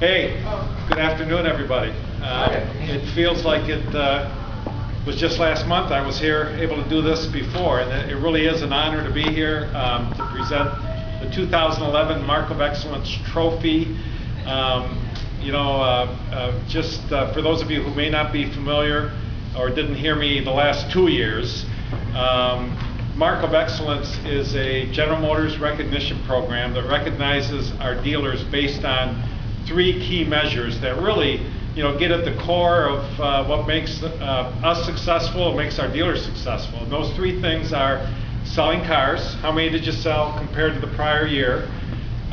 Hey, good afternoon, everybody. It feels like it was just last month. I was here able to do this before, and it really is an honor to be here to present the 2011 Mark of Excellence Trophy. Just for those of you who may not be familiar or didn't hear me the last 2 years, Mark of Excellence is a General Motors recognition program that recognizes our dealers based on 3 key measures that really, get at the core of what makes us successful and makes our dealers successful. And those 3 things are selling cars. How many did you sell compared to the prior year?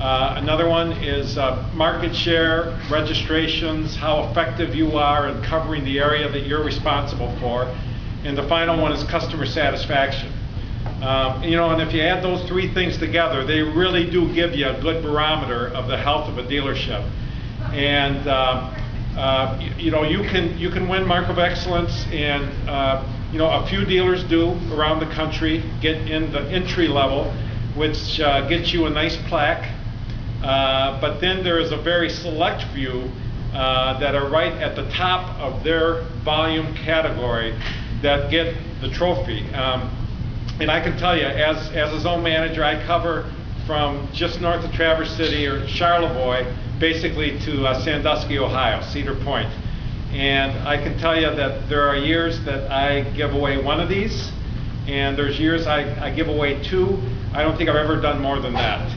Another one is market share, registrations, how effective you are in covering the area that you're responsible for. And the final one is customer satisfaction. And if you add those 3 things together, they really do give you a good barometer of the health of a dealership. And you can win Mark of Excellence, and a few dealers do around the country get in the entry level, which gets you a nice plaque. But then there is a very select few that are right at the top of their volume category that get the trophy. And I can tell you, as a zone manager, I cover from just north of Traverse City or Charlevoix, basically to Sandusky, Ohio, Cedar Point. And I can tell you that there are years that I give away 1 of these, and there's years I give away 2. I don't think I've ever done more than that.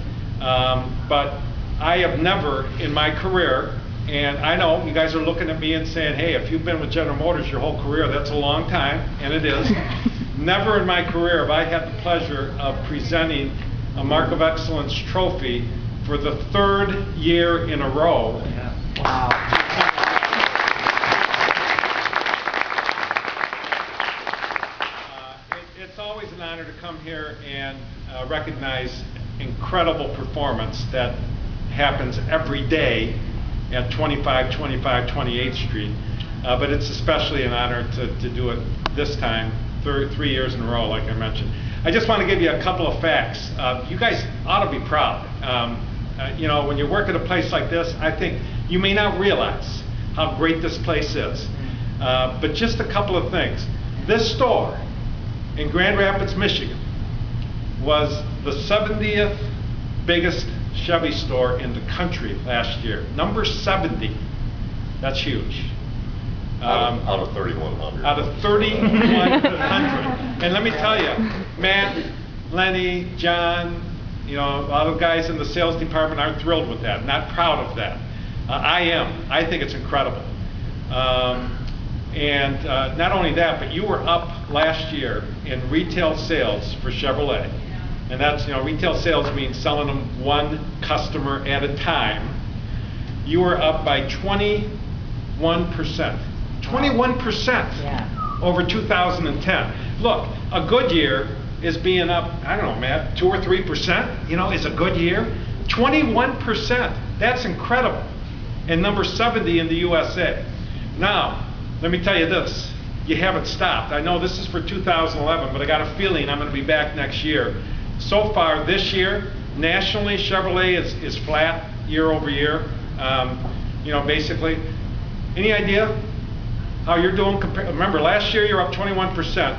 But I have never in my career, and I know you guys are looking at me and saying, hey, if you've been with General Motors your whole career, that's a long time, and it is. Never in my career have I had the pleasure of presenting a Mark of Excellence trophy for the 3rd year in a row. Yeah. Wow. It's always an honor to come here and recognize incredible performance that happens every day at 2525 28th Street. But it's especially an honor to do it this time, 3 years in a row, like I mentioned. I just want to give you a couple of facts. You guys ought to be proud. When you work at a place like this, I think you may not realize how great this place is. But just a couple of things. This store in Grand Rapids, Michigan was the 70th biggest Chevy store in the country last year. Number 70. That's huge. Out of 3,100. Out of 3,100. And let me tell you, Matt, Lenny, John, a lot of guys in the sales department aren't thrilled with that, not proud of that. I am. I think it's incredible. And not only that, but you were up last year in retail sales for Chevrolet. And that's, retail sales means selling them 1 customer at a time. You were up by 21%. 21% over 2010. Look, a good year is being up, I don't know, Matt, 2 or 3%, is a good year. 21%, that's incredible. And number 70 in the USA. Now, let me tell you this, you haven't stopped. I know this is for 2011, but I got a feeling I'm going to be back next year. So far this year, nationally, Chevrolet is flat year over year, basically. Any idea how you're doing? Remember, last year you were up 21%.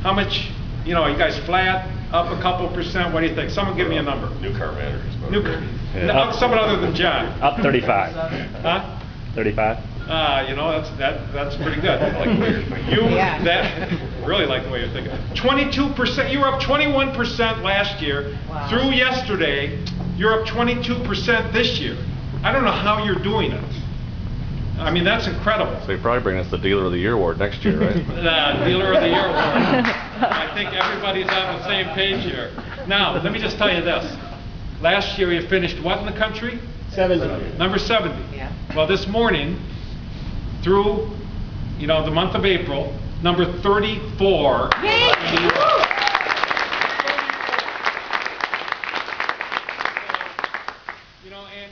How much, you guys flat, up a couple %? What do you think? Someone give me a number. New car managers. New car. Yeah. Someone other than John. Up 35. Huh? 35. That's pretty good. I like the way you're thinking. Really like the way you're thinking. 22%. You were up 21% last year. Wow. Through yesterday, you're up 22% this year. I don't know how you're doing it. I mean, that's incredible. So you probably bring us the Dealer of the Year award next year, right? Dealer of the Year award. I think everybody's on the same page here. Now, let me just tell you this. Last year you finished what in the country? 70. Number 70. Yeah. Well, this morning, through the month of April, number 34. Yay!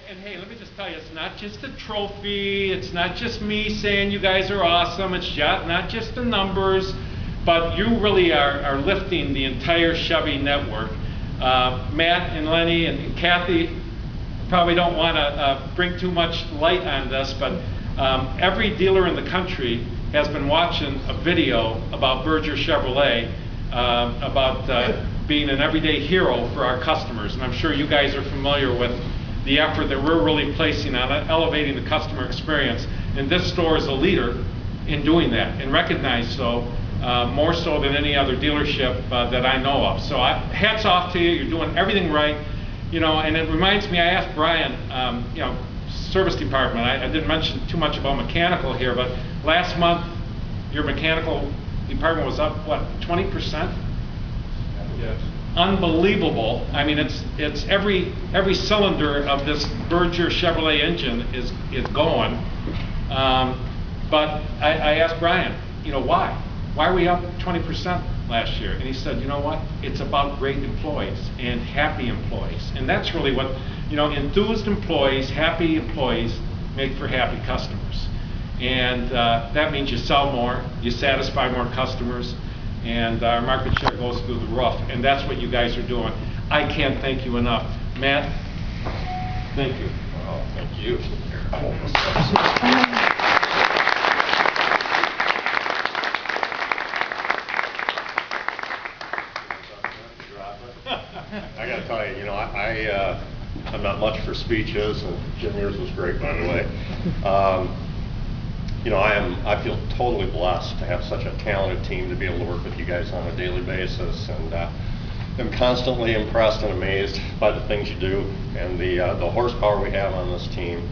And hey, let me just tell you, it's not just a trophy, it's not just me saying you guys are awesome, it's not just the numbers, but you really are lifting the entire Chevy network. Matt and Lenny and Kathy probably don't want to bring too much light on this, but every dealer in the country has been watching a video about Berger Chevrolet, about being an everyday hero for our customers. And I'm sure you guys are familiar with the effort that we're really placing on elevating the customer experience. And this store is a leader in doing that, and recognized so, more so than any other dealership that I know of. So hats off to you, you're doing everything right. You know, and it reminds me, I asked Brian, you know, service department, I didn't mention too much about mechanical here, but last month your mechanical department was up, what, 20%? Yes. Unbelievable. I mean, it's every cylinder of this Berger Chevrolet engine is going. But I asked Brian, you know, why? Why are we up 20% last year? And he said, you know what? It's about great employees and happy employees. And that's really what, you know, enthused employees, happy employees make for happy customers. And that means you sell more, you satisfy more customers, and our market share goes through the roof. And that's what you guys are doing. I can't thank you enough. Matt, thank you. Oh, thank you. I got to tell you, you know, I'm not much for speeches, and Jim, yours was great, by the way. You know, I feel totally blessed to have such a talented team to be able to work with you guys on a daily basis, and I'm constantly impressed and amazed by the things you do and the horsepower we have on this team.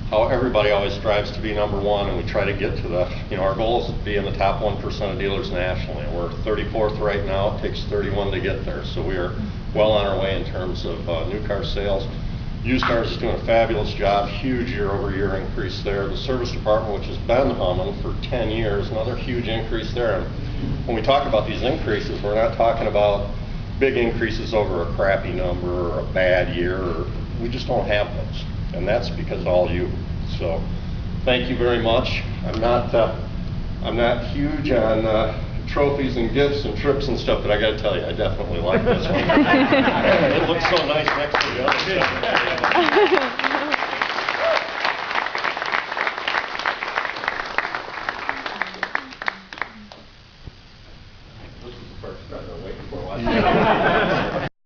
How everybody always strives to be number one, and we try to get to the, you know, our goal is to be in the top 1% of dealers nationally. We're 34th right now. It takes 31 to get there, so we are well on our way in terms of new car sales. Used cars is doing a fabulous job, huge year-over-year increase there. The service department, which has been humming for 10 years, another huge increase there. And when we talk about these increases, we're not talking about big increases over a crappy number or a bad year. We just don't have those, and that's because of all you. So thank you very much. I'm not huge on trophies and gifts and trips and stuff, but I got to tell you, I definitely like this one. It looks so nice next to the other stuff.